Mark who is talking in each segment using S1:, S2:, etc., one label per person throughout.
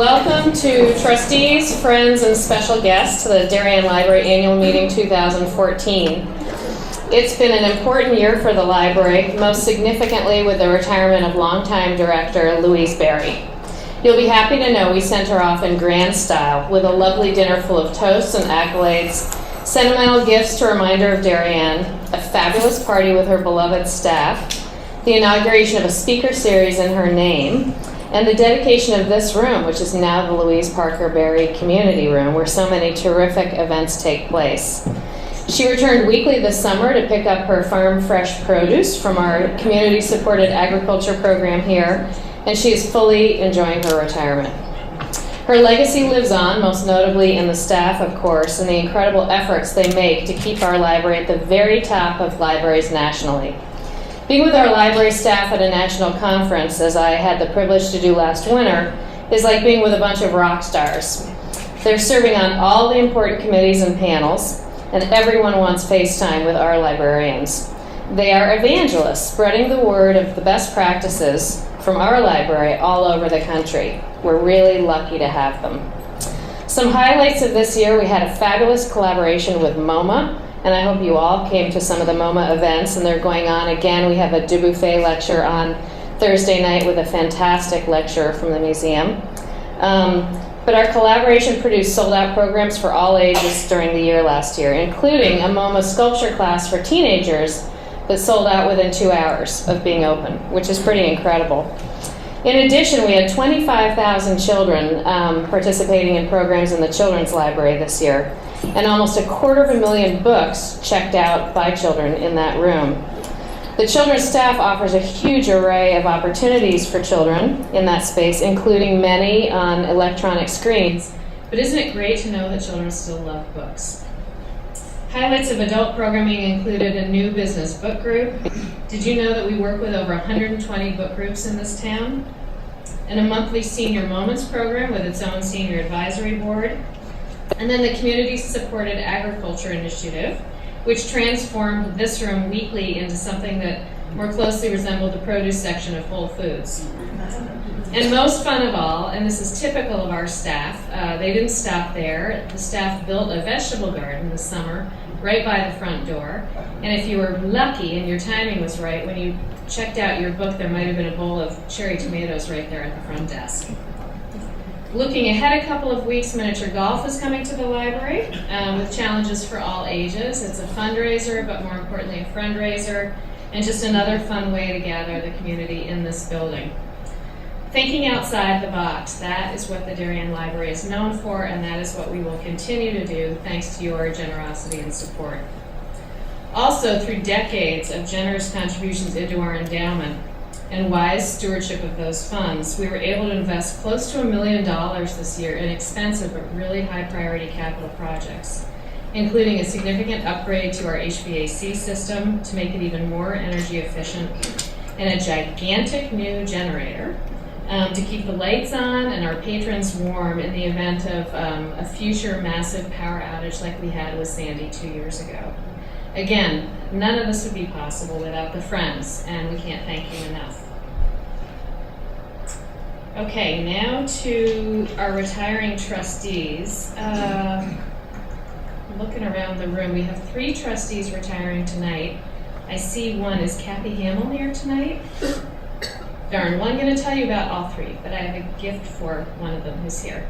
S1: Welcome to trustees, friends, and special guests to the Darien Library Annual Meeting 2014. It's been an important year for the library, most significantly with the retirement of longtime director Louise Barry. You'll be happy to know we sent her off in grand style with a lovely dinner full of toasts and accolades, sentimental gifts to remind her of Darien, a fabulous party with her beloved staff, the inauguration of a speaker series in her name, and the dedication of this room, which is now the Louise Parker Barry Community Room, where so many terrific events take place. She returned weekly this summer to pick up her farm fresh produce from our community-supported agriculture program here, and she is fully enjoying her retirement. Her legacy lives on, most notably in the staff, of course, and the incredible efforts they make to keep our library at the very top of libraries nationally. Being with our library staff at a national conference, as I had the privilege to do last winter, is like being with a bunch of rock stars. They're serving on all the important committees and panels, and everyone wants FaceTime with our librarians. They are evangelists, spreading the word of the best practices from our library all over the country. We're really lucky to have them. Some highlights of this year: we had a fabulous collaboration with MoMA, and I hope you all came to some of the MoMA events, and they're going on again. We have a Du Buffet lecture on Thursday night with a fantastic lecturer from the museum. But our collaboration produced sold-out programs for all ages during the year last year, including a MoMA sculpture class for teenagers that sold out within 2 hours of being open, which is pretty incredible. In addition, we had 25,000 children participating in programs in the Children's Library this year, and almost 250,000 books checked out by children in that room. The children's staff offers a huge array of opportunities for children in that space, including many on electronic screens. But isn't it great to know that children still love books? Highlights of adult programming included a new business book group. Did you know that we work with over 120 book groups in this town? And a monthly Senior Moments program with its own senior advisory board. And then the community-supported agriculture initiative, which transformed this room weekly into something that more closely resembled the produce section of Whole Foods. And most fun of all, and this is typical of our staff, they didn't stop there. The staff built a vegetable garden this summer right by the front door. And if you were lucky and your timing was right, when you checked out your book, there might have been a bowl of cherry tomatoes right there at the front desk. Looking ahead a couple of weeks, miniature golf is coming to the library with challenges for all ages. It's a fundraiser, but more importantly, a fundraiser, and just another fun way to gather the community in this building. Thinking outside the box, that is what the Darien Library is known for, and that is what we will continue to do thanks to your generosity and support. Also, through decades of generous contributions into our endowment and wise stewardship of those funds, we were able to invest close to $1 million this year in expensive but really high priority capital projects, including a significant upgrade to our HVAC system to make it even more energy efficient, and a gigantic new generator to keep the lights on and our patrons warm in the event of a future massive power outage like we had with Sandy 2 years ago. Again, none of this would be possible without the friends, and we can't thank you enough. Okay, now to our retiring trustees. Looking around the room, we have 3 trustees retiring tonight. I see one. Is Kathy Hamill here tonight? Darn, well, I'm going to tell you about all 3, but I have a gift for one of them who's here.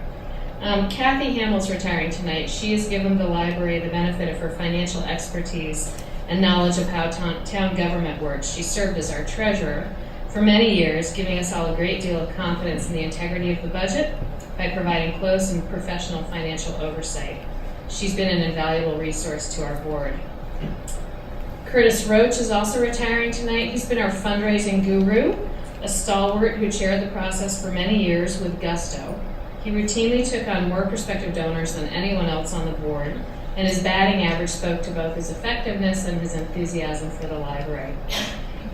S1: Kathy Hamill's retiring tonight. She has given the library the benefit of her financial expertise and knowledge of how town government works. She served as our treasurer for many years, giving us all a great deal of confidence in the integrity of the budget by providing close and professional financial oversight. She's been an invaluable resource to our board. Curtis Roach is also retiring tonight. He's been our fundraising guru, a stalwart who chaired the process for many years with gusto. He routinely took on more prospective donors than anyone else on the board, and his batting average spoke to both his effectiveness and his enthusiasm for the library.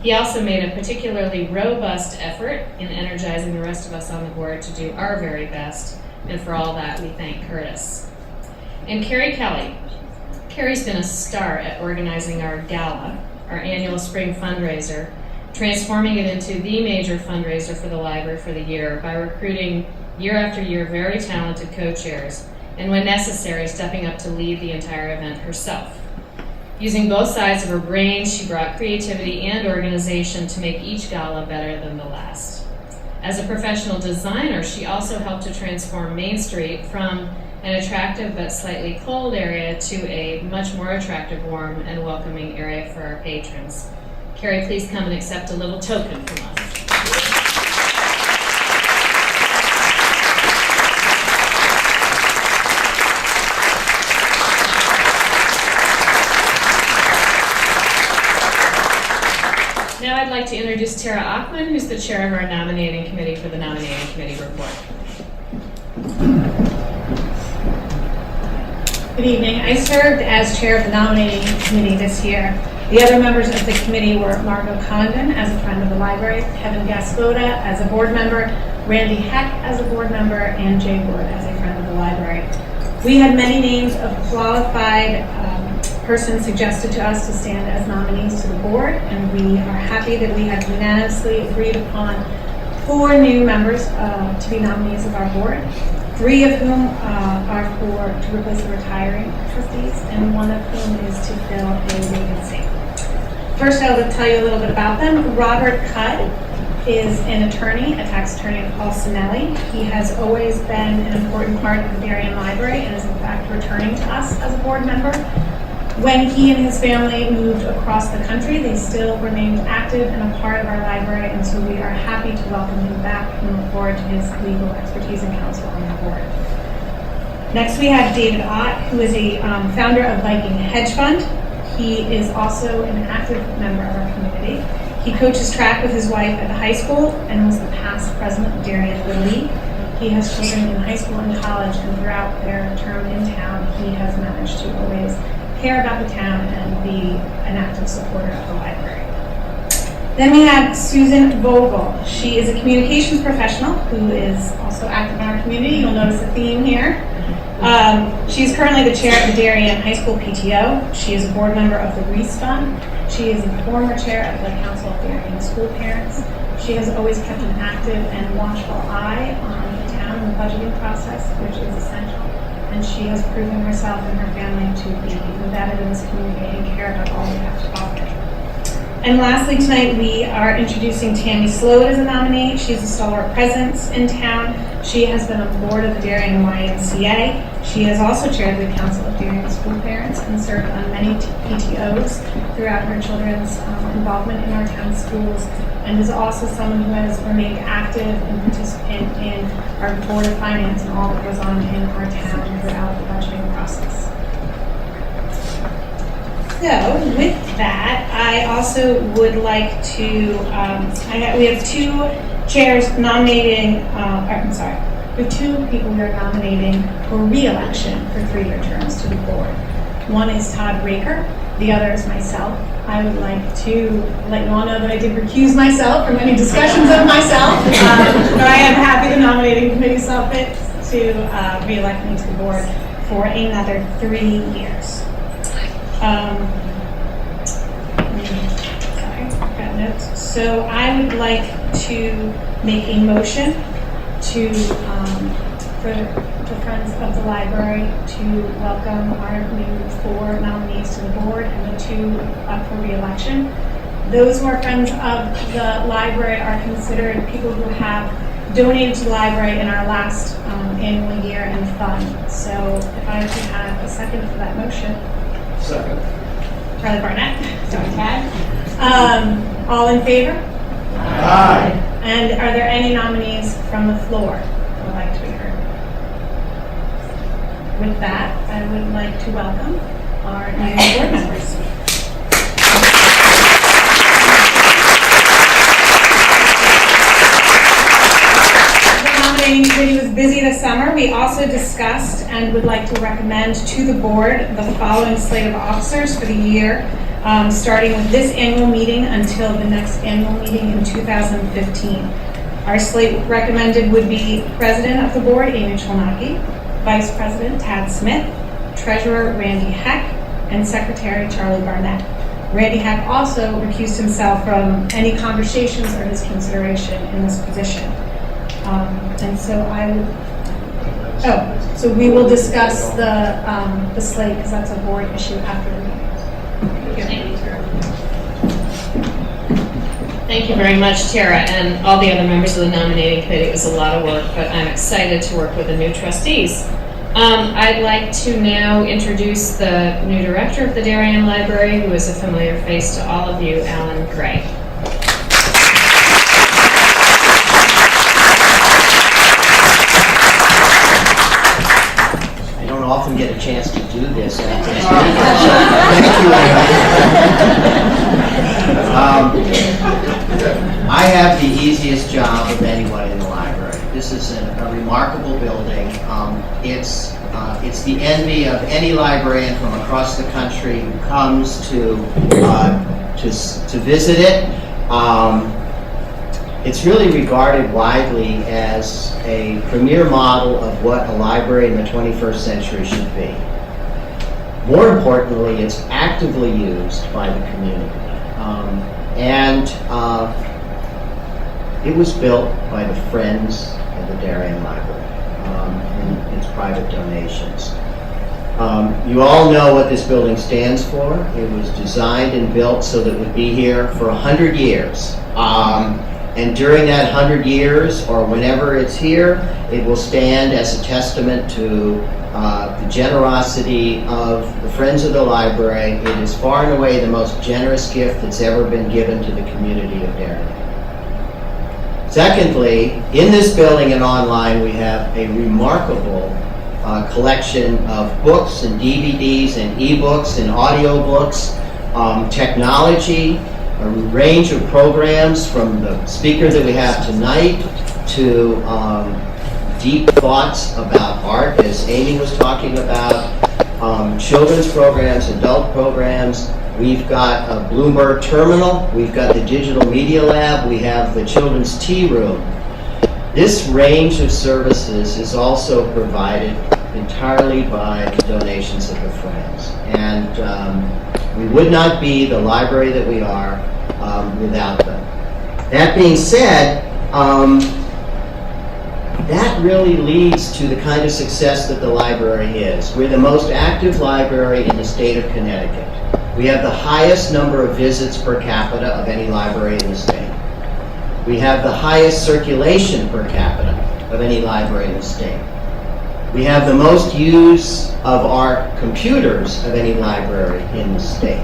S1: He also made a particularly robust effort in energizing the rest of us on the board to do our very best, and for all that, we thank Curtis. And Carrie Kelly. Carrie's been a star at organizing our gala, our annual spring fundraiser, transforming it into the major fundraiser for the library for the year by recruiting year after year, very talented co-chairs, and when necessary, stepping up to lead the entire event herself. Using both sides of her brain, she brought creativity and organization to make each gala better than the last. As a professional designer, she also helped to transform Main Street from an attractive but slightly cold area to a much more attractive, warm, and welcoming area for our patrons. Carrie, please come and accept a little token from us. Now I'd like to introduce Tara Achman, who's the chair of our nominating committee for the nominating committee report.
S2: Good evening. I served as chair of the nominating committee this year. The other members of the committee were Margot Condon as a friend of the library, Kevin Gaspoda as a board member, Randy Heck as a board member, and Jay Wood as a friend of the library. We had many names of qualified persons suggested to us to stand as nominees to the board, and we are happy that we have unanimously agreed upon 4 new members to be nominees of our board, 3 of whom are to replace the retiring trustees, and 1 of whom is to fill a vacancy. First, I will tell you a little bit about them. Robert Cudd is an attorney, a tax attorney at Paul Sinelli. He has always been an important part of the Darien Library and is in fact returning to us as a board member. When he and his family moved across the country, they still remained active and a part of our library, and so we are happy to welcome him back and look forward to his legal expertise and counsel on the board. Next, we have David Ott, who is a founder of Viking Hedge Fund. He is also an active member of our community. He coaches track with his wife at the high school and was the past president of Darien Little League. He has children in high school and college, and throughout their term in town, he has managed to always care about the town and be an active supporter of the library. Then we have Susan Vogel. She is a communications professional who is also active in our community. You'll notice a theme here. She is currently the chair of the Darien High School PTO. She is a board member of the Reese Fund. She is a former chair of the Council of Darien School Parents. She has always kept an active and watchful eye on the town and the budgeting process, which is essential. And she has proven herself and her family to be embedded in this community and care about all we have to offer. And lastly, tonight we are introducing Tammy Sloat as a nominee. She's a stalwart presence in town. She has been on the board of the Darien YMCA. She has also chaired the Council of Darien School Parents and served on many PTOs throughout her children's involvement in our town schools, and is also someone who has remained active and participant in our Board of Finance and all that goes on in our town throughout the budgeting process. So with that, I also would like to, we have 2 chairs nominating, we have 2 people we are nominating for re-election for 3-year terms to the board. One is Todd Raker, the other is myself. I would like to let you all know that I did recuse myself from any discussions of myself, but I am happy the nominating committee saw fit to re-elect me to the board for another 3 years. Sorry, I've got notes. So I would like to make a motion to for the Friends of the Library to welcome our new 4 nominees to the board and the 2 up for re-election. Those who are Friends of the Library are considered people who have donated to the library in our last annual year and fund. So if I could have a second for that motion.
S3: Second.
S2: Charlie Barnett, sorry, Tad. All in favor?
S3: Aye.
S2: And are there any nominees from the floor who would like to be heard? With that, I would like to welcome our new board members. The nominating committee was busy this summer. We also discussed and would like to recommend to the board the following slate of officers for the year, starting with this annual meeting until the next annual meeting in 2015. Our slate recommended would be President of the Board, Amy Cholnacki, Vice President, Tad Smith, Treasurer, Randy Heck, and Secretary, Charlie Barnett. Randy Heck also recused himself from any conversations or his consideration in this position. And so so we will discuss the slate, because that's a board issue after the meeting.
S1: Thank you very much, Tara, and all the other members of the nominating committee. It was a lot of work, but I'm excited to work with the new trustees. I'd like to now introduce the new director of the Darien Library, who is a familiar face to all of you, Alan Gray.
S4: I don't often get a chance to do this. Thank you. I have the easiest job of anyone in the library. This is a remarkable building. It's the envy of any librarian from across the country who comes to visit it. It's really regarded widely as a premier model of what a library in the 21st century should be. More importantly, it's actively used by the community. It was built by the Friends of the Darien Library in its private donations. You all know what this building stands for. It was designed and built so that it would be here for 100 years. And during that 100 years, or whenever it's here, it will stand as a testament to the generosity of the Friends of the Library. It is far and away the most generous gift that's ever been given to the community of Darien. Secondly, in this building and online, we have a remarkable collection of books and DVDs and ebooks and audiobooks, technology, a range of programs from the speaker that we have tonight to deep thoughts about art, as Amy was talking about, children's programs, adult programs. We've got a Bloomberg terminal, we've got the digital media lab, we have the children's tea room. This range of services is also provided entirely by the donations of the Friends. And we would not be the library that we are without them. That being said, that really leads to the kind of success that the library is. We're the most active library in the state of Connecticut. We have the highest number of visits per capita of any library in the state. We have the highest circulation per capita of any library in the state. We have the most use of our computers of any library in the state.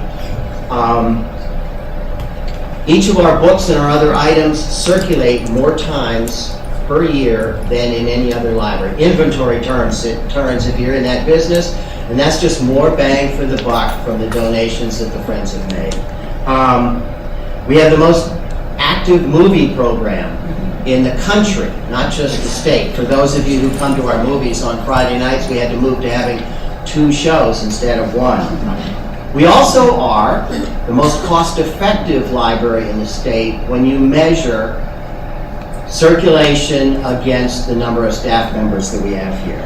S4: Each of our books and our other items circulate more times per year than in any other library. Inventory turns if you're in that business, and that's just more bang for the buck from the donations that the Friends have made. We have the most active movie program in the country, not just the state. For those of you who come to our movies on Friday nights, we had to move to having 2 shows instead of 1. We also are the most cost-effective library in the state when you measure circulation against the number of staff members that we have here.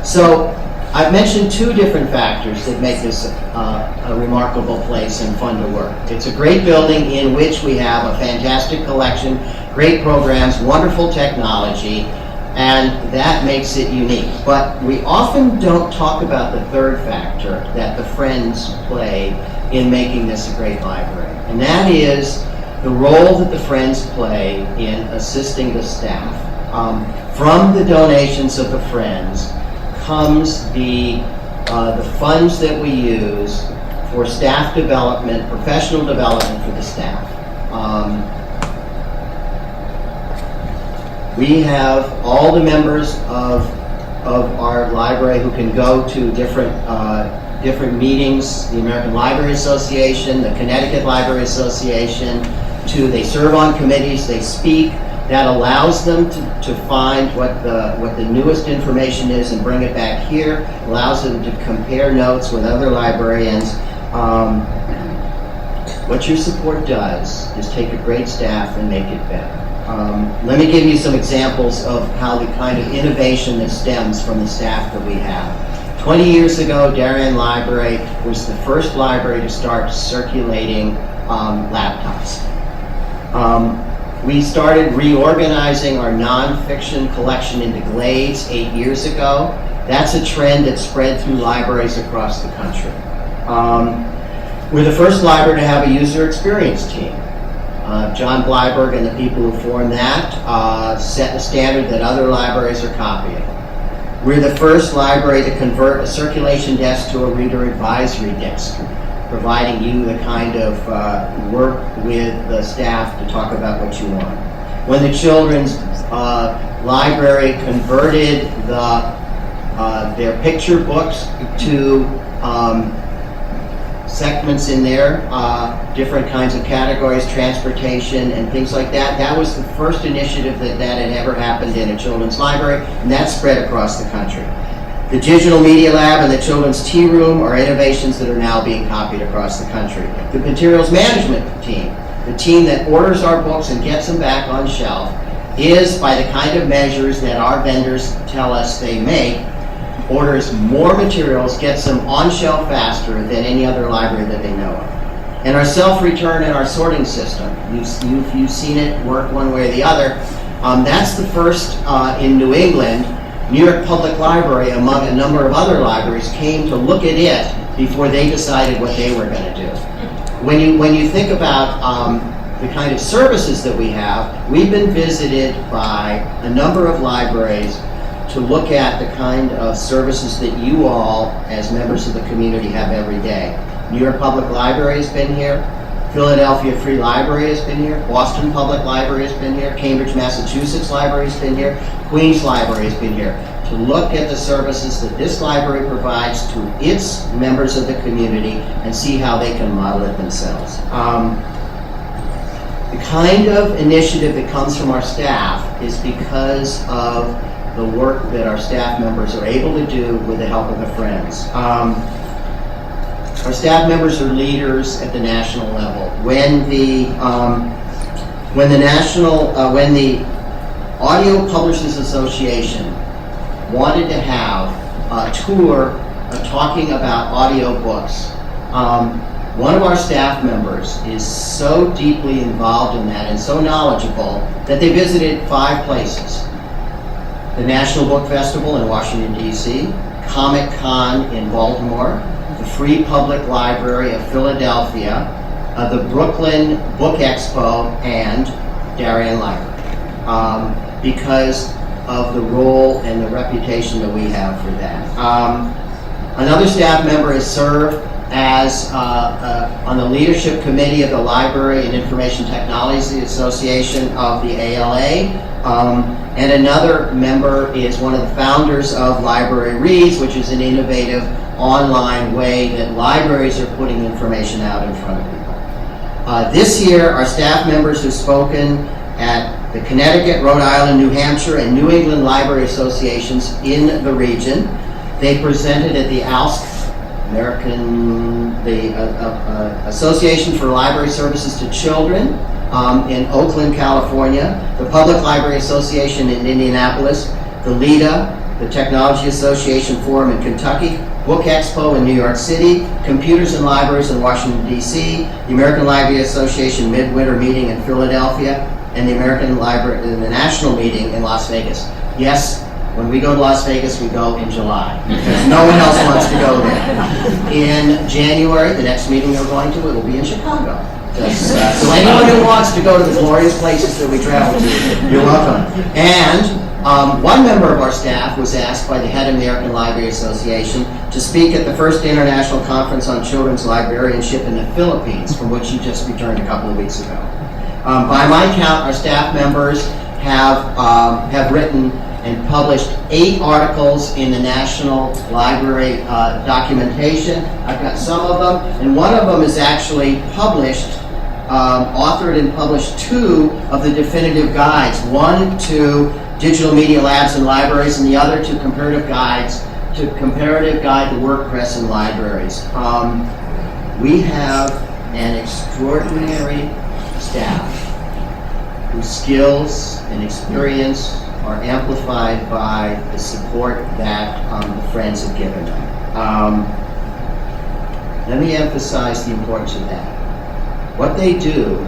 S4: So I've mentioned 2 different factors that make this a remarkable place and fun to work. It's a great building in which we have a fantastic collection, great programs, wonderful technology, and that makes it unique. But we often don't talk about the third factor that the Friends play in making this a great library, and that is the role that the Friends play in assisting the staff. From the donations of the Friends comes the funds that we use for staff development, professional development for the staff. We have all the members of our library who can go to different meetings, the American Library Association, the Connecticut Library Association, they serve on committees, they speak. That allows them to find what the newest information is and bring it back here, allows them to compare notes with other librarians. What your support does is take a great staff and make it better. Let me give you some examples of how the kind of innovation that stems from the staff that we have. 20 years ago, Darien Library was the first library to start circulating laptops. We started reorganizing our nonfiction collection into glades 8 years ago. That's a trend that spread through libraries across the country. We're the first library to have a user experience team. John Bleiberg and the people who formed that set the standard that other libraries are copying. We're the first library to convert a circulation desk to a reader advisory desk, providing you the kind of work with the staff to talk about what you want. When the children's library converted their picture books to segments in there, different kinds of categories, transportation and things like that. That was the first initiative that had ever happened in a children's library, and that spread across the country. The Digital Media Lab and the Children's Tea Room are innovations that are now being copied across the country. The Materials Management team, the team that orders our books and gets them back on shelf, is, by the kind of measures that our vendors tell us they make, orders more materials, gets them on shelf faster than any other library that they know of. And our self-return and our sorting system, you've seen it work one way or the other. That's the first in New England. New York Public Library, among a number of other libraries, came to look at it before they decided what they were going to do. When you think about the kind of services that we have, we've been visited by a number of libraries to look at the kind of services that you all, as members of the community, have every day. New York Public Library has been here. Philadelphia Free Library has been here. Boston Public Library has been here. Cambridge, Massachusetts Library has been here. Queens Library has been here to look at the services that this library provides to its members of the community and see how they can model it themselves. The kind of initiative that comes from our staff is because of the work that our staff members are able to do with the help of the friends. Our staff members are leaders at the national level. When the Audio Publishers Association wanted to have a tour talking about audiobooks, one of our staff members is so deeply involved in that and so knowledgeable that they visited 5 places. The National Book Festival in Washington, D.C., Comic Con in Baltimore, the Free Public Library of Philadelphia, the Brooklyn Book Expo, and Darien Library, because of the role and the reputation that we have for that. Another staff member has served as on the leadership committee of the Library and Information Technology Association of the ALA, and another member is one of the founders of Library Reads, which is an innovative online way that libraries are putting information out in front of people. This year, our staff members have spoken at the Connecticut, Rhode Island, New Hampshire, and New England Library Associations in the region. They presented at the ALSC, Association for Library Services to Children, in Oakland, California, the Public Library Association in Indianapolis, the LIDA, the Technology Association Forum in Kentucky, Book Expo in New York City, Computers in Libraries in Washington, D.C., the American Library Association Midwinter Meeting in Philadelphia, and the the National Meeting in Las Vegas. Yes, when we go to Las Vegas, we go in July, because no one else wants to go there. In January, the next meeting we're going to, it will be in Chicago. So anyone who wants to go to the glorious places that we travel to, you're welcome. And one member of our staff was asked by the head of the American Library Association to speak at the first International Conference on Children's Librarianship in the Philippines, from which he just returned a couple of weeks ago. By my count, our staff members have written and published 8 articles in the National Library documentation. I've got some of them, and one of them is actually published, authored and published 2 of the definitive guides, one to digital media labs and libraries, and the other to comparative guide to work press and libraries. We have an extraordinary staff whose skills and experience are amplified by the support that the friends have given them. Let me emphasize the importance of that. What they do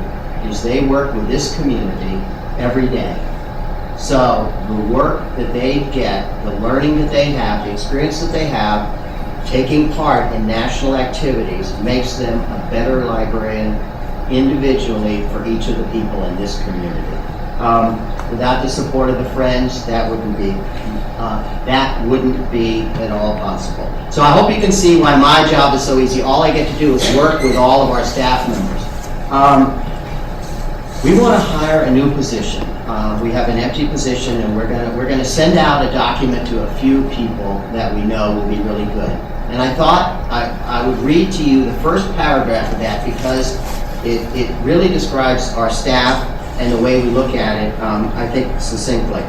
S4: is they work with this community every day. So the work that they get, the learning that they have, the experience that they have, taking part in national activities makes them a better librarian individually for each of the people in this community. Without the support of the Friends, that wouldn't be at all possible. So I hope you can see why my job is so easy. All I get to do is work with all of our staff members. We want to hire a new position. We have an empty position, and we're gonna send out a document to a few people that we know will be really good. And I thought I would read to you the first paragraph of that because it really describes our staff and the way we look at it, I think, succinctly.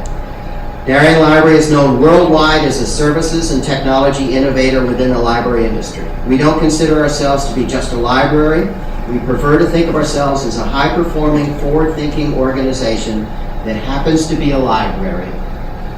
S4: Darien Library is known worldwide as a services and technology innovator within the library industry. We don't consider ourselves to be just a library. We prefer to think of ourselves as a high-performing, forward-thinking organization that happens to be a library,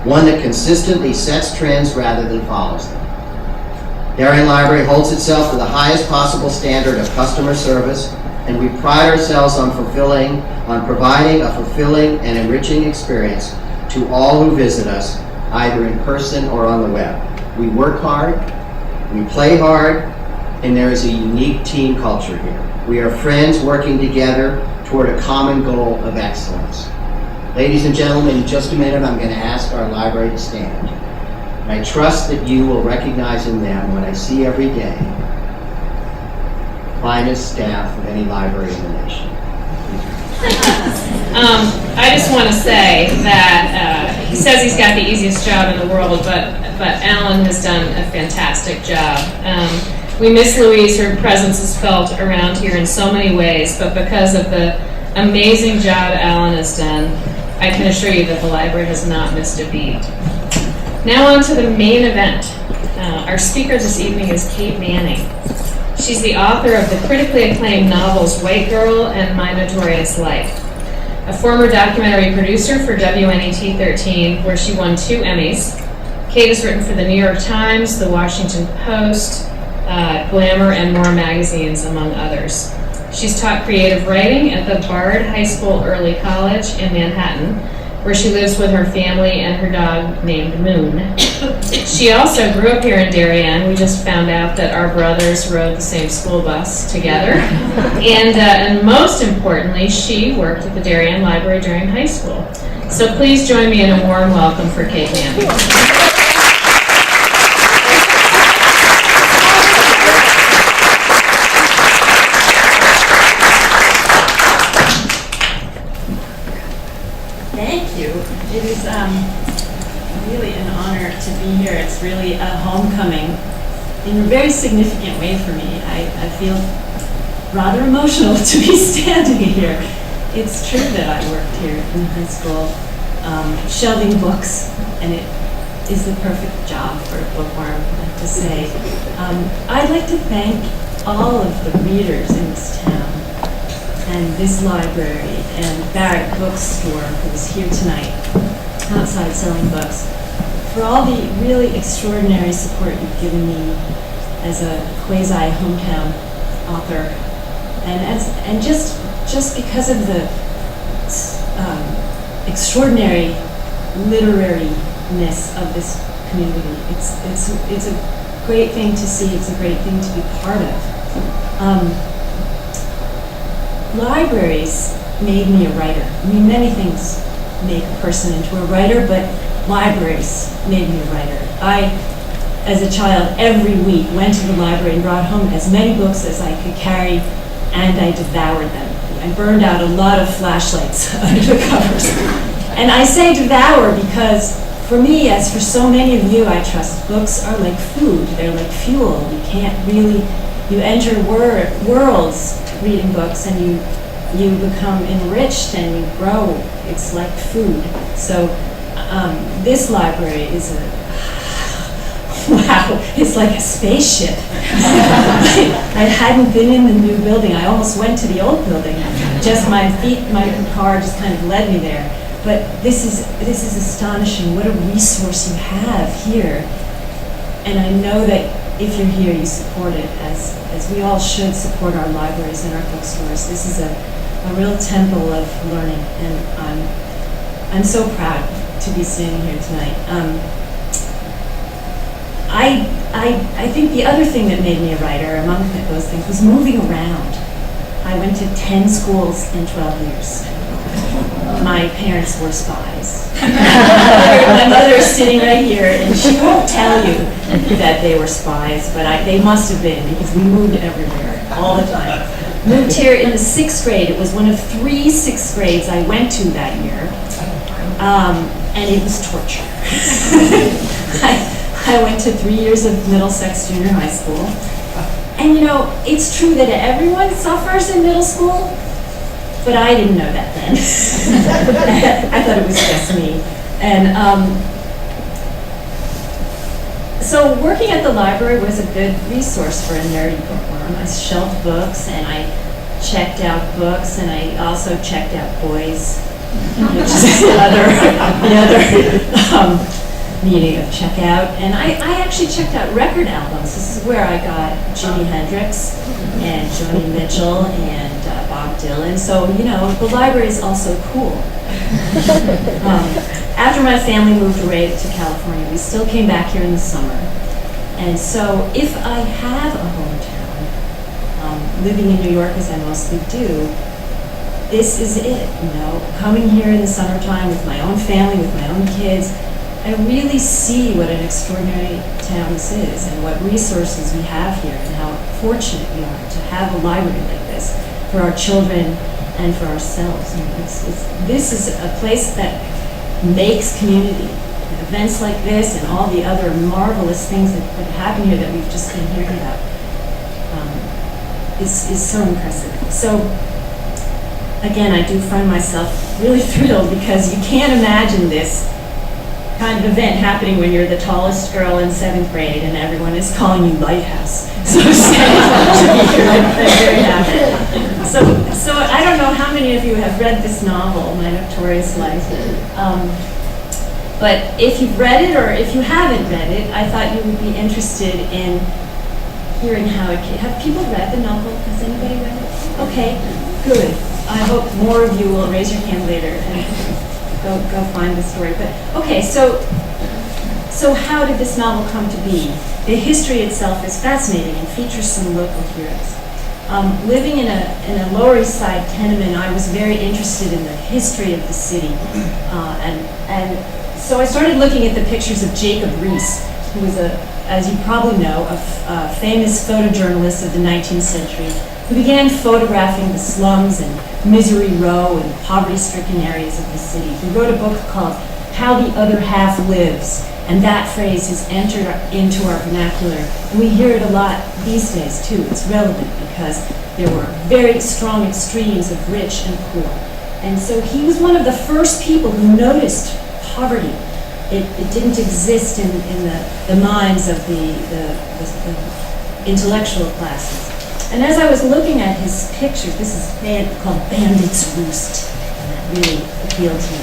S4: one that consistently sets trends rather than follows them. Darien Library holds itself to the highest possible standard of customer service, and we pride ourselves on providing a fulfilling and enriching experience to all who visit us, either in person or on the web. We work hard, we play hard, and there is a unique team culture here. We are friends working together toward a common goal of excellence. Ladies and gentlemen, in just a minute, I'm going to ask our library to stand. And I trust that you will recognize in them what I see every day, finest staff of any library in the nation.
S1: I just want to say that he says he's got the easiest job in the world, but Alan has done a fantastic job. We miss Louise. Her presence is felt around here in so many ways, but because of the amazing job Alan has done, I can assure you that the library has not missed a beat. Now on to the main event. Our speaker this evening is Kate Manning. She's the author of the critically acclaimed novels White Girl and My Notorious Life. A former documentary producer for WNET 13, where she won 2 Emmys. Kate has written for the New York Times, the Washington Post, Glamour, and More magazines, among others. She's taught creative writing at the Bard High School Early College in Manhattan, where she lives with her family and her dog named Moon. She also grew up here in Darien. We just found out that our brothers rode the same school bus together. And most importantly, she worked at the Darien Library during high school. So please join me in a warm welcome for Kate Manning.
S5: Thank you. It is really an honor to be here. It's really a homecoming in a very significant way for me. I feel rather emotional to be standing here. It's true that I worked here in high school, shelving books, and it is the perfect job for a bookworm, I have to say. I'd like to thank all of the readers in this town, and this library, and Barrett Bookstore, who is here tonight, outside selling books, for all the really extraordinary support you've given me as a quasi-hometown author, and just because of the extraordinary literaryness of this community. It's a great thing to see. It's a great thing to be part of. Libraries made me a writer. I mean, many things make a person into a writer, but libraries made me a writer. I, as a child, every week went to the library and brought home as many books as I could carry, and I devoured them. I burned out a lot of flashlights under the covers. And I say devour because, for me, as for so many of you, I trust, books are like food. They're like fuel. You can't really, you enter worlds reading books, and you become enriched and you grow. It's like food. So this library is wow, it's like a spaceship. I hadn't been in the new building. I almost went to the old building. Just my car just kind of led me there. But this is astonishing. What a resource you have here. And I know that if you're here, you support it, as we all should support our libraries and our bookstores. This is a real temple of learning, and I'm so proud to be standing here tonight. I think the other thing that made me a writer, among those things, was moving around. I went to 10 schools in 12 years. My parents were spies. My mother's sitting right here, and she won't tell you that they were spies, but they must have been, because we moved everywhere all the time. Moved here in the 6th grade. It was one of 3 6th grades I went to that year, and it was torture. I went to 3 years of Middlesex Junior High School. And you know, it's true that everyone suffers in middle school, but I didn't know that then. I thought it was just me. And so working at the library was a good resource for a nerdy bookworm. I shelved books, and I checked out books, and I also checked out boys, which is the other meaning of checkout. And I actually checked out record albums. This is where I got Jimi Hendrix and Joni Mitchell and Bob Dylan. So, you know, the library is also cool. After my family moved away to California, we still came back here in the summer. And so if I have a hometown, living in New York as I mostly do, this is it, you know, coming here in the summertime with my own family, with my own kids. I really see what an extraordinary town this is, and what resources we have here, and how fortunate we are to have a library like this for our children and for ourselves. And this is a place that makes community. Events like this and all the other marvelous things that happen here that we've just been hearing about is so impressive. So again, I do find myself really thrilled, because you can't imagine this kind of event happening when you're the tallest girl in 7th grade and everyone is calling you Lighthouse. So I'm very happy. So I don't know how many of you have read this novel, My Notorious Life. But if you've read it, or if you haven't read it, I thought you would be interested in hearing how it came. Have people read the novel? Has anybody read it? Okay, good. I hope more of you will raise your hand later and go find the story. But okay, so how did this novel come to be? The history itself is fascinating and features some local heroes. Living in a Lower East Side tenement, I was very interested in the history of the city, and so I started looking at the pictures of Jacob Riis, who was as you probably know, a famous photojournalist of the 19th century, who began photographing the slums and Misery Row and poverty-stricken areas of the city. He wrote a book called How the Other Half Lives, and that phrase has entered into our vernacular, and we hear it a lot these days too. It's relevant because there were very strong extremes of rich and poor. And so he was one of the first people who noticed poverty. It didn't exist in the minds of the intellectual classes. And as I was looking at his pictures, this is called Bandit's Roost, and that really appealed to me.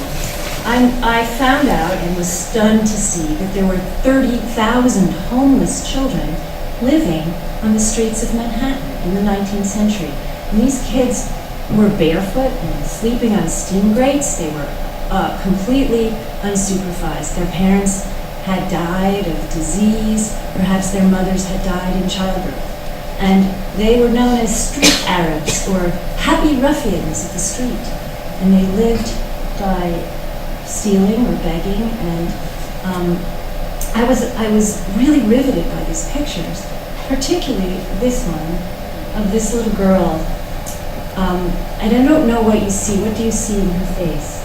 S5: I found out and was stunned to see that there were 30,000 homeless children living on the streets of Manhattan in the 19th century. And these kids were barefoot and sleeping on steam grates. They were completely unsupervised. Their parents had died of disease. Perhaps their mothers had died in childbirth. And they were known as street Arabs, or happy ruffians of the street. And they lived by stealing or begging. And I was really riveted by these pictures, particularly this one of this little girl. And I don't know what you see. What do you see in her face?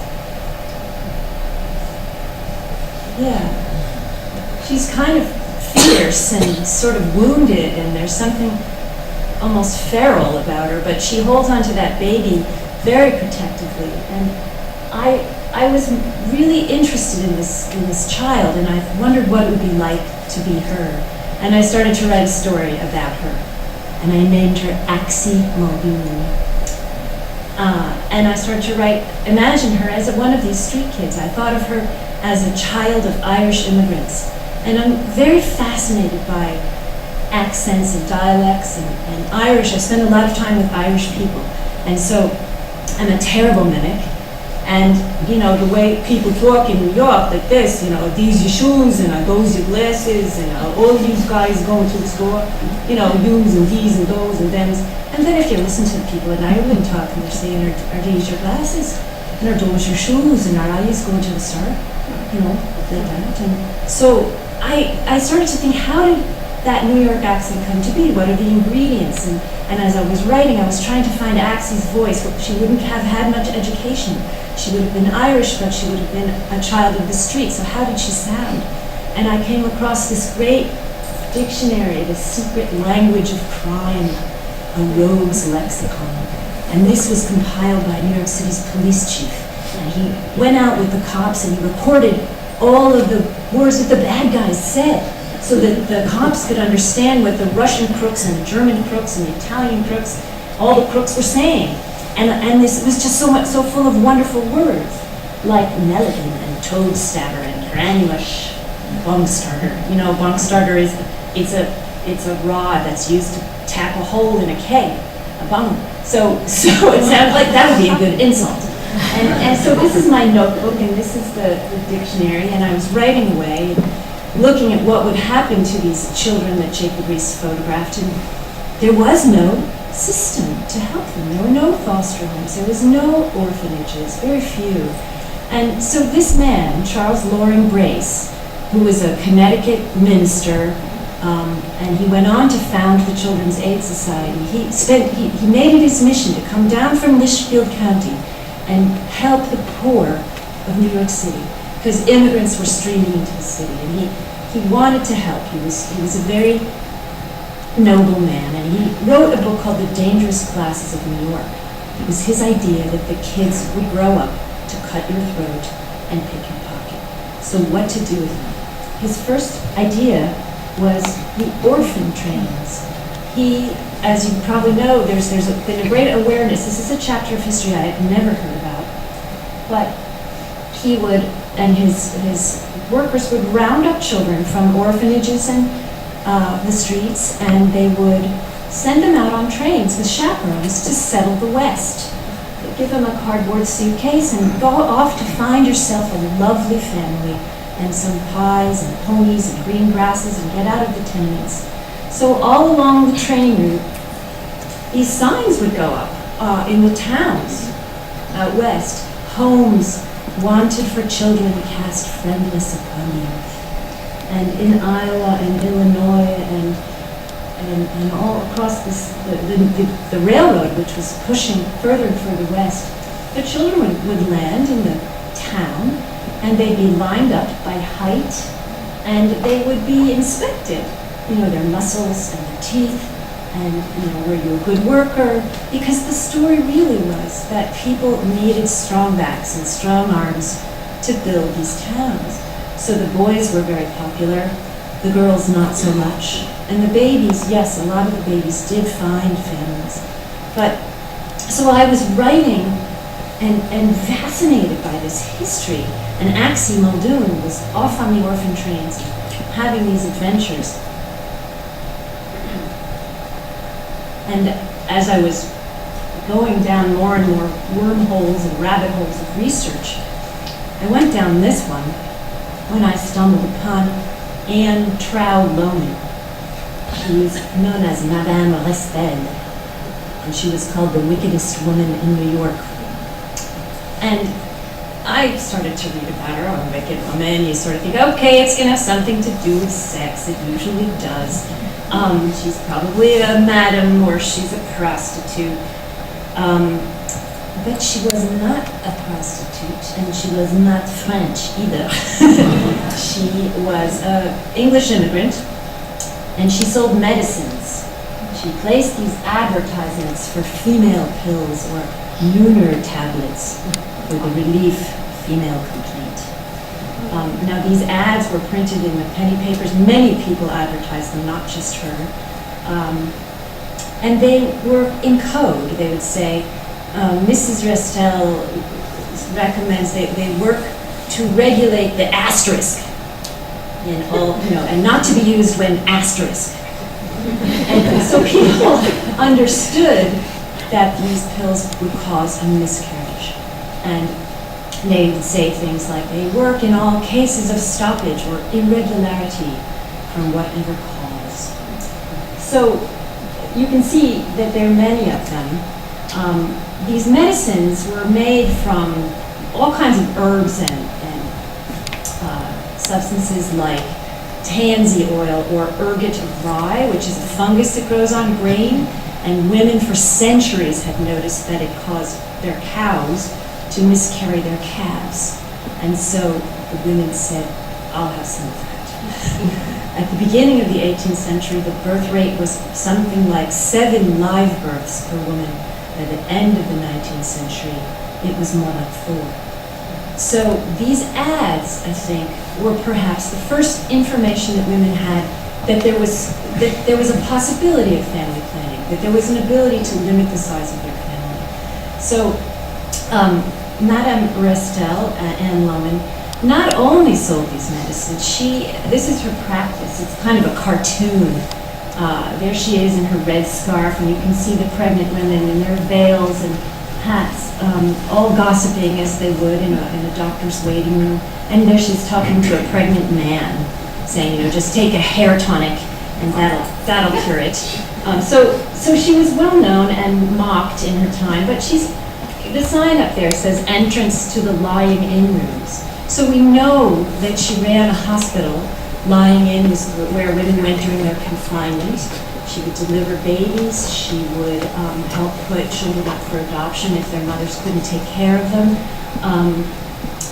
S5: Yeah. She's kind of fierce and sort of wounded, and there's something almost feral about her, but she holds on to that baby very protectively. And I was really interested in this child, and I wondered what it would be like to be her. And I started to write a story about her, and I named her Axie Muldoon. And I started to imagine her as one of these street kids. I thought of her as a child of Irish immigrants. And I'm very fascinated by accents and dialects and Irish. I spend a lot of time with Irish people. And so I'm a terrible mimic. And, you know, the way people talk in New York like this, you know, these your shoes, and those your glasses, and all these guys going to the store, you know, yous and these and those and thems. And then if you listen to the people in Ireland talking, they're saying, are these your glasses? And are those your shoes? And are you going to the store? You know, like that. And so I started to think, how did that New York accent come to be? What are the ingredients? And as I was writing, I was trying to find Axie's voice. She wouldn't have had much education. She would have been Irish, but she would have been a child of the street. So how did she sound? And I came across this great dictionary, the secret language of crime, a rogue's lexicon. And this was compiled by New York City's police chief. And he went out with the cops and he recorded all of the words that the bad guys said, so that the cops could understand what the Russian crooks and the German crooks and the Italian crooks, all the crooks were saying. And this was just so full of wonderful words, like melon and toad stabber and granulish, bung starter. You know, bung starter it's a rod that's used to tap a hole in a keg, a bung. So it sounds like that would be a good insult. And so this is my notebook, and this is the dictionary, and I was writing away, looking at what would happen to these children that Jacob Riis photographed, and there was no system to help them. There were no foster homes, there was no orphanages, very few. And so this man, Charles Loring Brace, who was a Connecticut minister, and he went on to found the Children's Aid Society. He made it his mission to come down from Litchfield County and help the poor of New York City, because immigrants were streaming into the city, and he wanted to help. He was a very noble man, and he wrote a book called The Dangerous Classes of New York. It was his idea that the kids would grow up to cut your throat and pick your pocket. So what to do with them? His first idea was the orphan trains. He, as you probably know, there's been a great awareness. This is a chapter of history I had never heard about. But he would, and his workers would round up children from orphanages and the streets, and they would send them out on trains with chaperones to settle the West. They'd give them a cardboard suitcase and go off to find yourself a lovely family and some pies and ponies and green grasses and get out of the tenements. So all along the train route, these signs would go up in the towns out west. Homes wanted for children cast friendless upon the earth. And in Iowa and Illinois and all across the railroad, which was pushing further and further west, the children would land in the town, and they'd be lined up by height, and they would be inspected. You know, their muscles and their teeth, and, you know, were you a good worker? Because the story really was that people needed strong backs and strong arms to build these towns. So the boys were very popular, the girls not so much. And the babies, yes, a lot of the babies did find families. But, so I was writing and fascinated by this history. And Axie Muldoon was off on the orphan trains, having these adventures. And as I was going down more and more wormholes and rabbit holes of research, I went down this one when I stumbled upon Ann Trow Lohman. She was known as Madame Restel, and she was called the wickedest woman in New York. And I started to read about her on Wicked Woman. You sort of think, okay, it's going to have something to do with sex. It usually does. She's probably a madam or she's a prostitute. But she was not a prostitute, and she was not French either. She was an English immigrant, and she sold medicines. She placed these advertisements for female pills or Nooner tablets for the relief of female complaint. Now these ads were printed in the penny papers. Many people advertised them, not just her. And they were in code. They would say, Mrs. Restel recommends they work to regulate the asterisk in all, and not to be used when asterisk. And so people understood that these pills would cause a miscarriage. And they would say things like, they work in all cases of stoppage or irregularity from whatever cause. So you can see that there are many of them. These medicines were made from all kinds of herbs and substances like tansy oil or ergot of rye, which is a fungus that grows on grain, and women for centuries had noticed that it caused their cows to miscarry their calves. And so the women said, I'll have some of that. At the beginning of the 18th century, the birth rate was something like 7 live births per woman. By the end of the 19th century, it was more like 4. So these ads, I think, were perhaps the first information that women had that there was a possibility of family planning, that there was an ability to limit the size of their family. So Madame Restel, Ann Lohman, not only sold these medicines, this is her practice. It's kind of a cartoon. There she is in her red scarf, and you can see the pregnant women in their veils and hats, all gossiping as they would in a doctor's waiting room. And there she's talking to a pregnant man, saying, just take a hair tonic, and that'll cure it. So she was well known and mocked in her time, but the sign up there says entrance to the lying in rooms. So we know that she ran a hospital. Lying in was where women went during their confinement. She would deliver babies. She would help put children up for adoption if their mothers couldn't take care of them.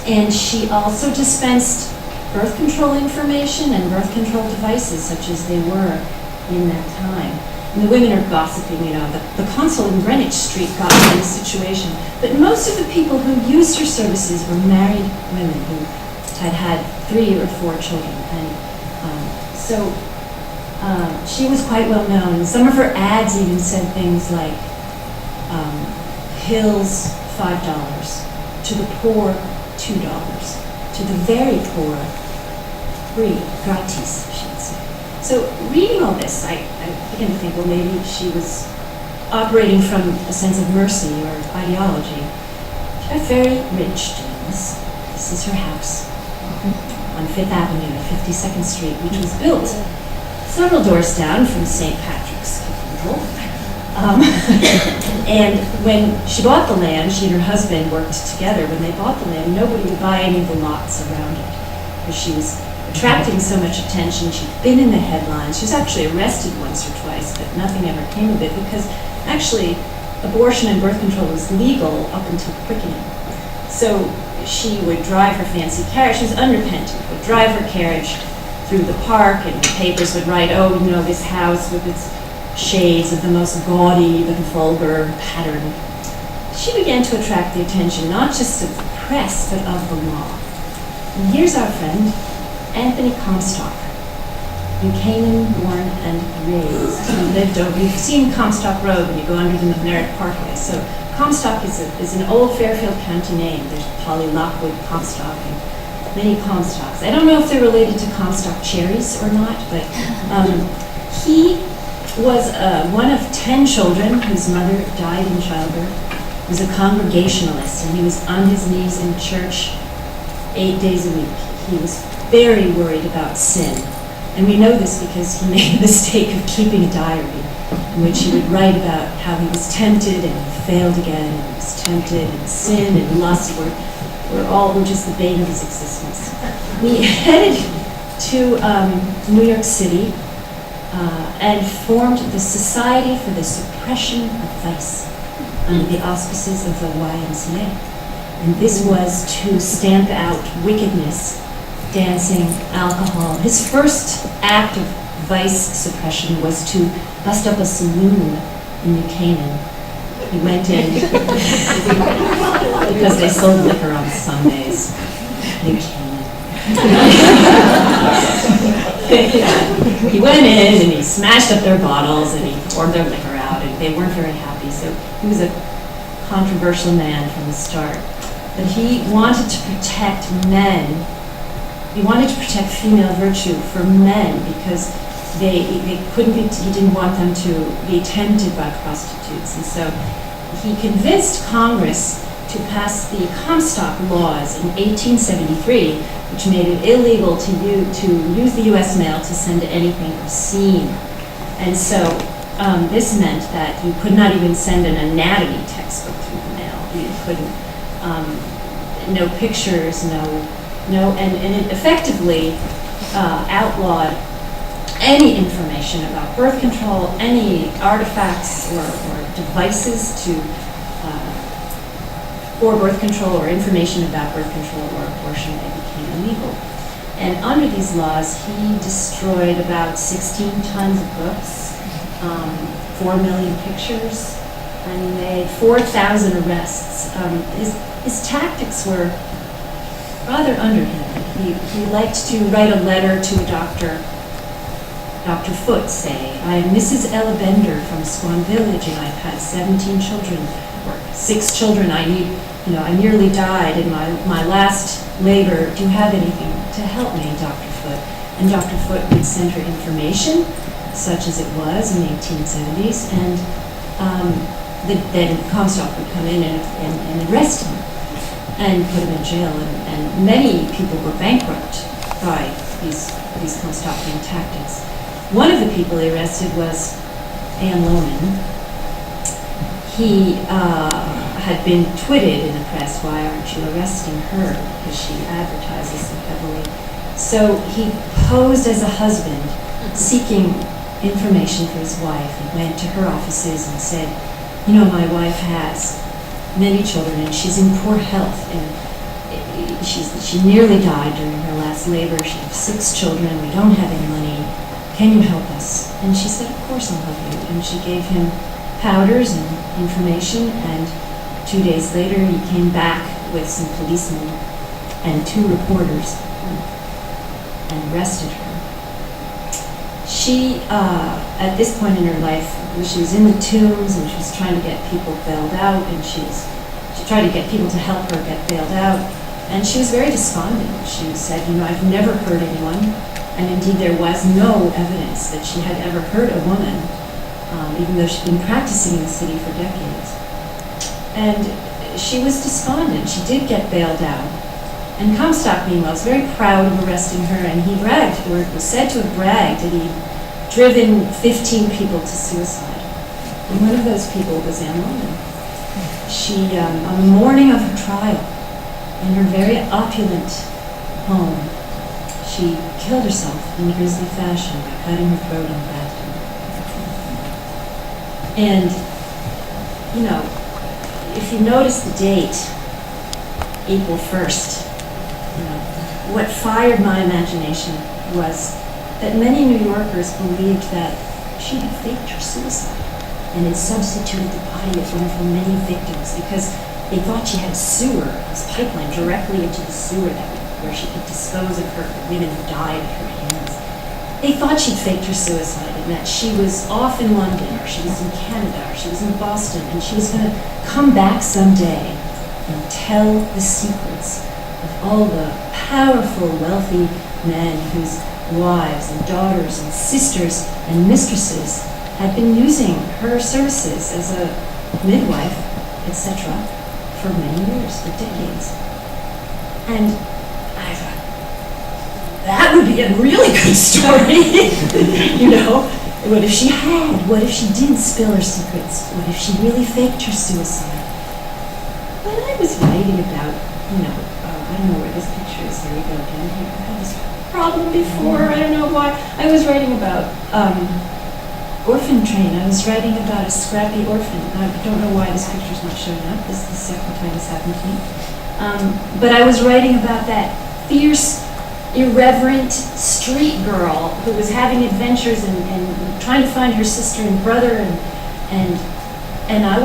S5: And she also dispensed birth control information and birth control devices, such as they were in that time. And the women are gossiping, the consul in Greenwich Street got in this situation. But most of the people who used her services were married women who had had 3 or 4 children. And so she was quite well known. Some of her ads even said things like, pills, $5, to the poor, $2, to the very poor, free, gratis, she would say. So reading all this, I began to think, well, maybe she was operating from a sense of mercy or ideology. She got very rich doing this. This is her house on 5th Avenue at 52nd Street, which was built several doors down from St. Patrick's Cathedral. And when she bought the land, she and her husband worked together. When they bought the land, nobody would buy any of the lots around it, because she was attracting so much attention. She'd been in the headlines. She was actually arrested once or twice, but nothing ever came of it, because actually abortion and birth control was legal up until quickening. So she would drive her fancy carriage. She was unrepentant, would drive her carriage through the park, and the papers would write, this house with its shades of the most gaudy but vulgar pattern. She began to attract the attention not just of the press, but of the law. And here's our friend, Anthony Comstock, Buchanan, born and raised, who lived over. You've seen Comstock Road when you go under the Merritt Parkway. So Comstock is an old Fairfield County name. There's Polly Lockwood Comstock and many Comstocks. I don't know if they're related to Comstock cherries or not, but he was one of 10 children whose mother died in childbirth. He was a Congregationalist, and he was on his knees in church 8 days a week. He was very worried about sin. And we know this because he made the mistake of keeping a diary in which he would write about how he was tempted and he failed again, and he was tempted, and sin and lust were just the bane of his existence. He headed to New York City and formed the Society for the Suppression of Vice under the auspices of the YMCA. And this was to stamp out wickedness, dancing, alcohol. His first act of vice suppression was to bust up a saloon in New Canaan. He went in because they sold liquor on Sundays. New Canaan. He went in and he smashed up their bottles and he poured their liquor out, and they weren't very happy. So he was a controversial man from the start. But he wanted to protect men. He wanted to protect female virtue for men, because they couldn't be, he didn't want them to be tempted by prostitutes. And so he convinced Congress to pass the Comstock laws in 1873, which made it illegal to use the U.S. mail to send anything obscene. And so this meant that you could not even send an anatomy textbook through the mail. You couldn't, no pictures, and it effectively outlawed any information about birth control, any artifacts or devices for birth control or information about birth control or abortion. They became illegal. And under these laws, he destroyed about 16 tons of books, 4 million pictures, and he made 4,000 arrests. His tactics were rather underhanded. He liked to write a letter to a doctor. Dr. Foote, say, I am Mrs. Ella Bender from Swan Village, and I've had 17 children, or 6 children. I nearly died in my last labor. Do you have anything to help me, Dr. Foote? And Dr. Foote would send her information, such as it was in the 1870s, and then Comstock would come in and arrest him and put him in jail. And many people were bankrupt by these Comstockian tactics. One of the people he arrested was Ann Lohman. He had been twitted in the press, why aren't you arresting her? Because she advertises so heavily. So he posed as a husband, seeking information for his wife. He went to her offices and said, my wife has many children and she's in poor health, and she nearly died during her last labor. She has 6 children, we don't have any money. Can you help us? And she said, of course I'll help you. And she gave him powders and information, and 2 days later he came back with some policemen and 2 reporters and arrested her. She, at this point in her life, she was in the tombs and she was trying to get people bailed out, and she tried to get people to help her get bailed out, and she was very despondent. She said, I've never hurt anyone, and indeed there was no evidence that she had ever hurt a woman, even though she'd been practicing in the city for decades. And she was despondent. She did get bailed out. And Comstock, meanwhile, was very proud of arresting her, and he bragged, or was said to have bragged, that he'd driven 15 people to suicide. And one of those people was Ann Lohman. She, on the morning of her trial, in her very opulent home, she killed herself in grisly fashion by cutting her throat in the bathroom. And, if you notice the date, April 1st, what fired my imagination was that many New Yorkers believed that she had faked her suicide and had substituted the body of one of her many victims because they thought she had a sewer, this pipeline directly into the sewer where she could dispose of her women who died at her hands. They thought she'd faked her suicide and that she was off in London, or she was in Canada, or she was in Boston, and she was going to come back someday and tell the secrets of all the powerful, wealthy men whose wives and daughters and sisters and mistresses had been using her services as a midwife, etc., for many years, for decades. And I thought, that would be a really good story. What if she had? What if she didn't spill her secrets? What if she really faked her suicide? When I was writing about, I don't know where this picture is. Here we go again. I had this problem before. I don't know why. I was writing about orphan train. I was writing about a scrappy orphan. I don't know why this picture's not showing up. This is the second time this happened to me. But I was writing about that fierce, irreverent street girl who was having adventures and trying to find her sister and brother, and I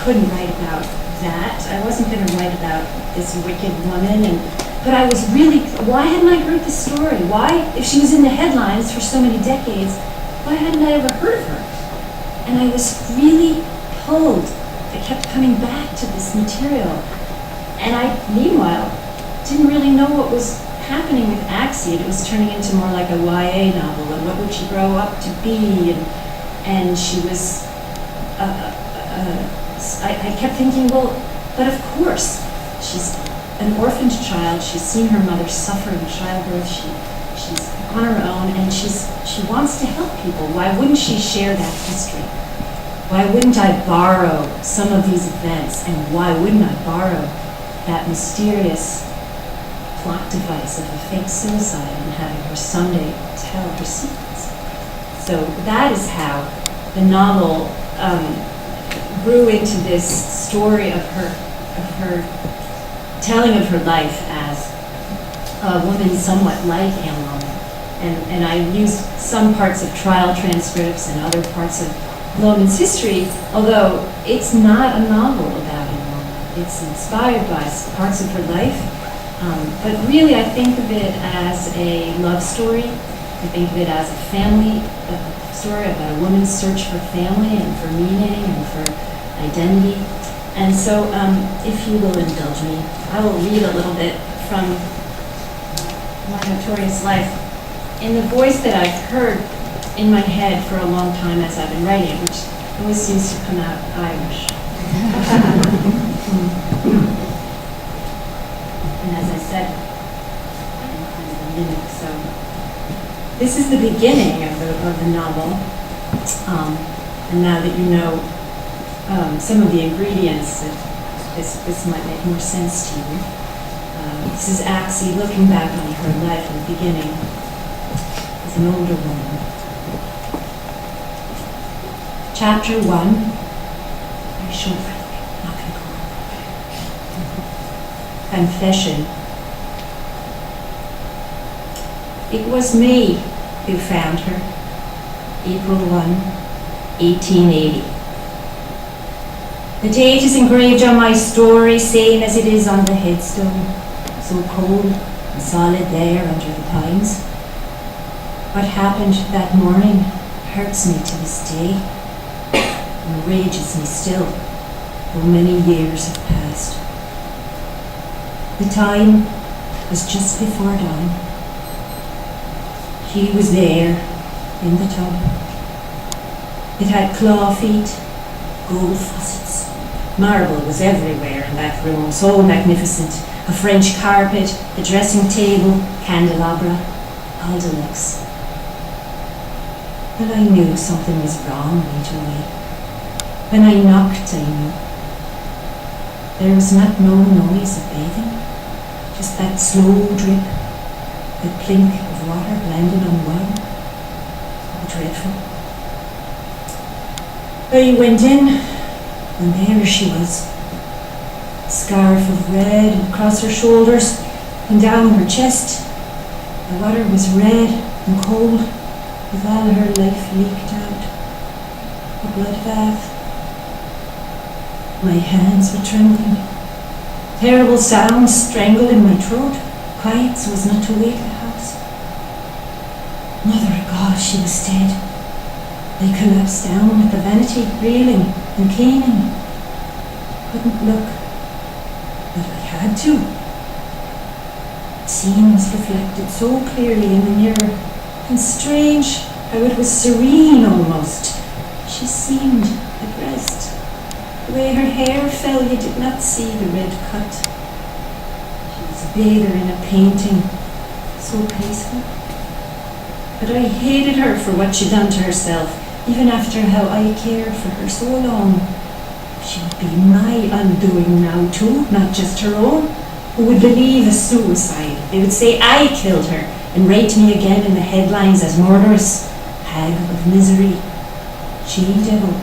S5: couldn't write about that. I wasn't going to write about this wicked woman, but I was really, why hadn't I heard the story? Why, if she was in the headlines for so many decades, why hadn't I ever heard of her? And I was really pulled. I kept coming back to this material. And I, meanwhile, didn't really know what was happening with Axie. It was turning into more like a YA novel, and what would she grow up to be? And she was, I kept thinking, well, but of course, she's an orphaned child. She's seen her mother suffer in childbirth. She's on her own, and she wants to help people. Why wouldn't she share that history? Why wouldn't I borrow some of these events, and why wouldn't I borrow that mysterious plot device of a fake suicide and having her someday tell her secrets? So that is how the novel grew into this story of her telling of her life as a woman somewhat like Ann Lohman. And I used some parts of trial transcripts and other parts of Lohman's history, although it's not a novel about Ann Lohman. It's inspired by parts of her life, but really I think of it as a love story. I think of it as a family story about a woman's search for family and for meaning and for identity. And so, if you will indulge me, I will read a little bit from My Notorious Life in the voice that I've heard in my head for a long time as I've been writing, which always seems to come out Irish. And as I said, I'm kind of a mimic, so this is the beginning of the novel. And now that you know some of the ingredients, this might make more sense to you. This is Axie looking back on her life in the beginning as an older woman. Chapter 1, very short, by the way, not going to go on. Confession. It was me who found her, April 1, 1880. The date is engraved on my story, same as it is on the headstone, so cold and solid there under the pines. What happened that morning hurts me to this day, enrages me still, though many years have passed. The time was just before dawn. He was there, in the tub. It had claw feet, gold faucets. Marble was everywhere in that room, so magnificent. A French carpet, a dressing table, candelabra, all deluxe. But I knew something was wrong right away. When I knocked, I knew. There was not no noise of bathing, just that slow drip, the plink of water blended on wine. Oh, dreadful. I went in, and there she was. Scarf of red across her shoulders and down her chest. The water was red and cold, with all her life leaked out. A blood bath. My hands were trembling. Terrible sounds strangled in my throat. Quiet so as not to wake the house. Mother of God, she was dead. I collapsed down with the vanity, reeling and caning. Couldn't look, but I had to. The scene was reflected so clearly in the mirror, and strange how it was serene almost. She seemed at rest. The way her hair fell, you did not see the red cut. She was a bather in a painting, so peaceful. But I hated her for what she'd done to herself, even after how I cared for her so long. She would be my undoing now too, not just her own. Who would believe a suicide? They would say I killed her and rate me again in the headlines as murderous, hag of misery, she-devil.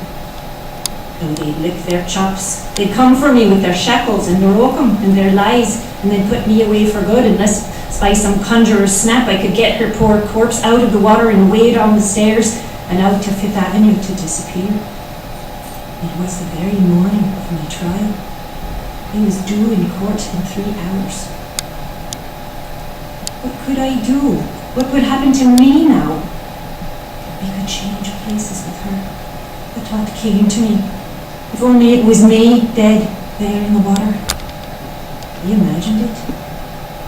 S5: Though they'd lick their chops, they'd come for me with their shackles and their oakum and their lies, and they'd put me away for good unless by some conjurer's snap I could get her poor corpse out of the water and away down the stairs and out to Fifth Avenue to disappear. It was the very morning of my trial. I was due in court in 3 hours. What could I do? What would happen to me now? We could change places with her. The thought came to me. If only it was me, dead, there in the water. I imagined it.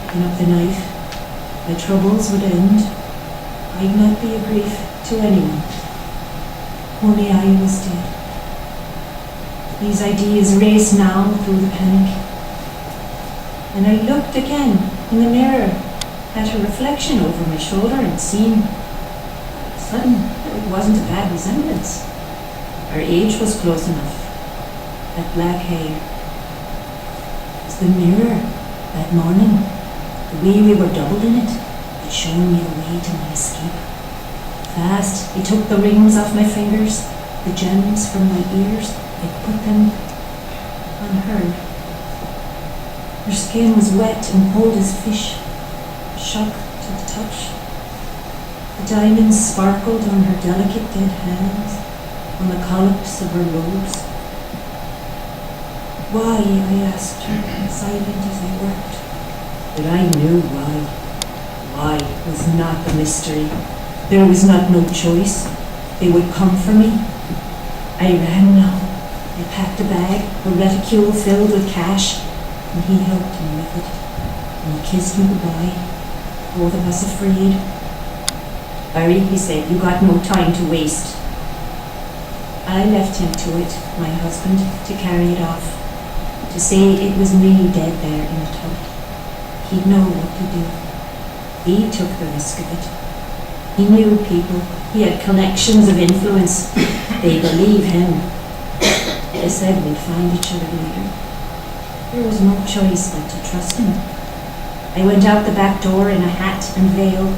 S5: Picking up the knife, My troubles would end. I'd not be a grief to anyone. Only I was dead. These ideas raced now through the panic. And I looked again in the mirror at her reflection over my shoulder and seen sudden it wasn't a bad resemblance. Her age was close enough. That black hair. It was the mirror that morning. The way we were doubled in it had shown me the way to my escape. Fast, he took the rings off my fingers, the gems from my ears. I put them on her. Her skin was wet and cold as fish, a shock to the touch. The diamonds sparkled on her delicate dead hands, on the collops of her lobes. Why, I asked her, silent as I worked. But I knew why. Why was not the mystery. There was not no choice. They would come for me. I ran now. I packed a bag, a reticule filled with cash, and he helped me with it. And he kissed me goodbye, both of us afraid. Barry, he said, you got no time to waste. I left him to it, my husband, to carry it off, to say it was me dead there in the tub. He'd know what to do. He took the risk of it. He knew people. He had connections of influence. They believe him. They said we'd find each other later. There was no choice but to trust him. I went out the back door in a hat and veil.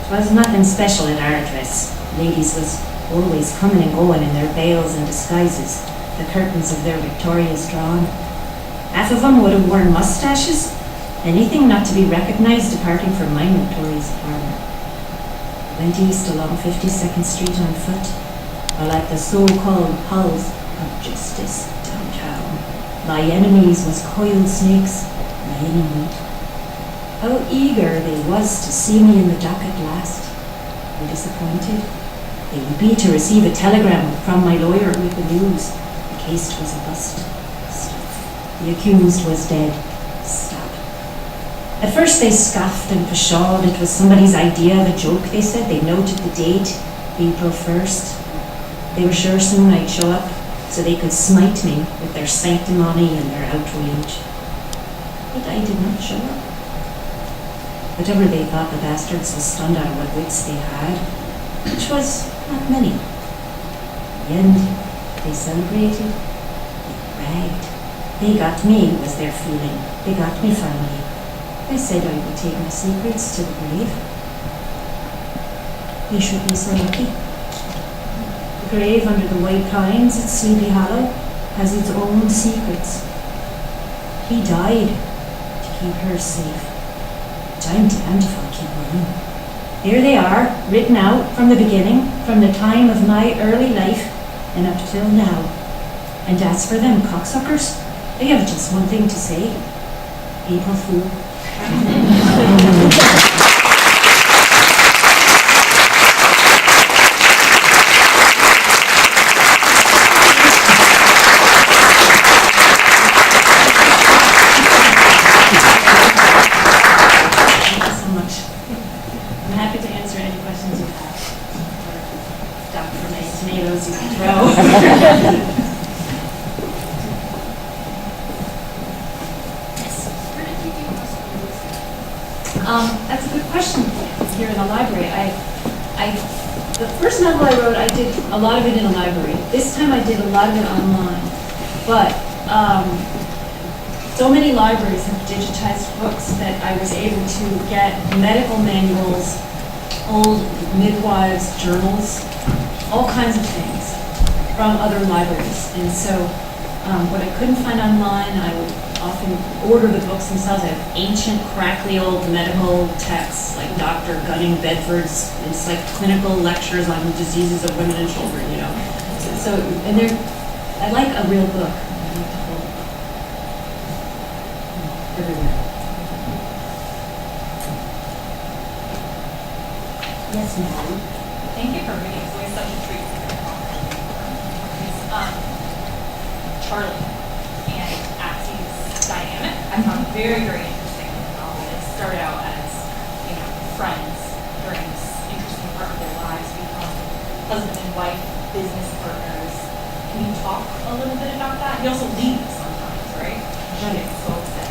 S5: 'Twas nothing special at our address. Ladies was always coming and going in their veils and disguises, the curtains of their Victorias drawn. Half of them would have worn mustaches, anything not to be recognized departing from my notorious apartment. Went east along 52nd Street on foot, while at the so-called halls of justice downtown, my enemies was coiled snakes lying in wait. How eager they was to see me in the dock at last. How disappointed they would be to receive a telegram from my lawyer with the news. The case was a bust. Stop. The accused was dead. Stop. At first they scoffed and pshawed. It was somebody's idea of a joke, they said. They noted the date, April 1st. They were sure soon I'd show up, so they could smite me with their sanctimony and their outrage. But I did not show up. Whatever they thought, the bastards was stunned out of what wits they had, which was not many. In the end, they celebrated, they bragged. They got me, was their feeling. They got me finally. They said I would take my secrets to the grave. They should be so lucky. The grave under the white pines at Sleepy Hollow has its own secrets. He died to keep her safe. But I'm damned if I'll keep mine. Here they are, written out from the beginning, from the time of my early life and up till now. And as for them cocksuckers, they have just one thing to say. April Fool. That's a good question here in the library. The first novel I wrote, I did a lot of it in a library. This time I did a lot of it online. But so many libraries have digitized books that I was able to get medical manuals, old midwives' journals, all kinds of things from other libraries. And so what I couldn't find online, I would often order the books themselves. I have ancient, crackly old medical texts, like Dr. Gunning Bedford's. It's like clinical lectures on diseases of women and children, you know. So and I like a real book. I like to hold it everywhere. Yes, ma'am.
S6: Thank you for reading. It's always such a treat to hear Charlie and Axie's dynamic. I found very, very interesting in the novel. It started out as, friends during this interesting part of their lives, become husband and wife, business partners. Can you talk a little bit about that? You also lead sometimes, right? Right. So upset.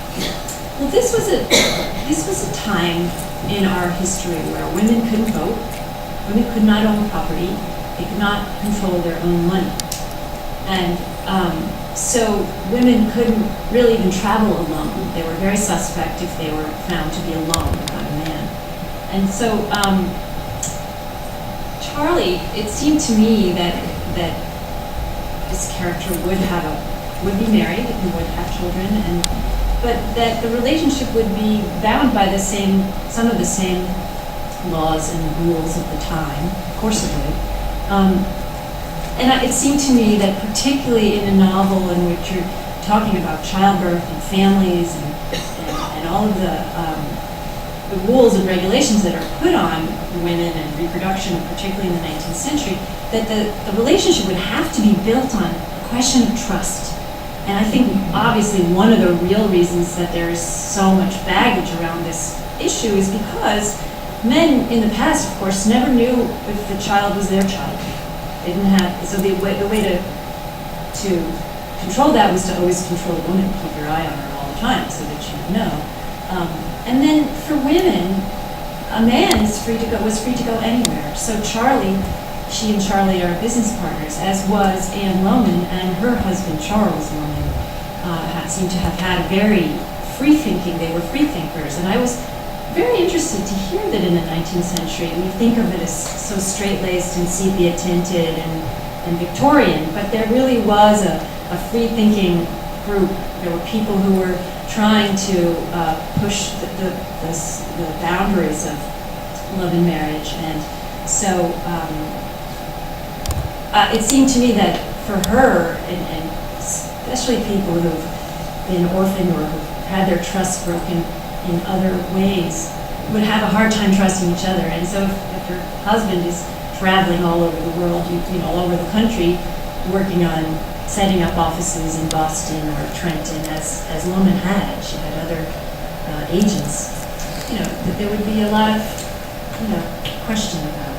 S5: Well, this was a time in our history where women couldn't vote, women could not own property, they could not control their own money. And so women couldn't really even travel alone. They were very suspect if they were found to be alone without a man. And so Charlie, it seemed to me that this character would be married and would have children, but that the relationship would be bound by some of the same laws and rules of the time. Of course it would. And it seemed to me that particularly in a novel in which you're talking about childbirth and families and all of the rules and regulations that are put on women and reproduction, particularly in the 19th century, that the relationship would have to be built on a question of trust. And I think obviously one of the real reasons that there is so much baggage around this issue is because men in the past, of course, never knew if the child was their child. They didn't have, so the way to control that was to always control the woman, keep your eye on her all the time so that you would know. And then for women, a man was free to go anywhere. So she and Charlie are business partners, as was Ann Lohman and her husband Charles Lohman seem to have had a very they were free thinkers. And I was very interested to hear that in the 19th century, we think of it as so straight-laced and sepia-tinted and Victorian, but there really was a free-thinking group. There were people who were trying to push the boundaries of love and marriage. And so it seemed to me that for her, and especially people who've been orphaned or who've had their trust broken in other ways, would have a hard time trusting each other. And so if her husband is traveling all over the world, all over the country, working on setting up offices in Boston or Trenton, as Lohman had, she had other agents, that there would be a lot of, question about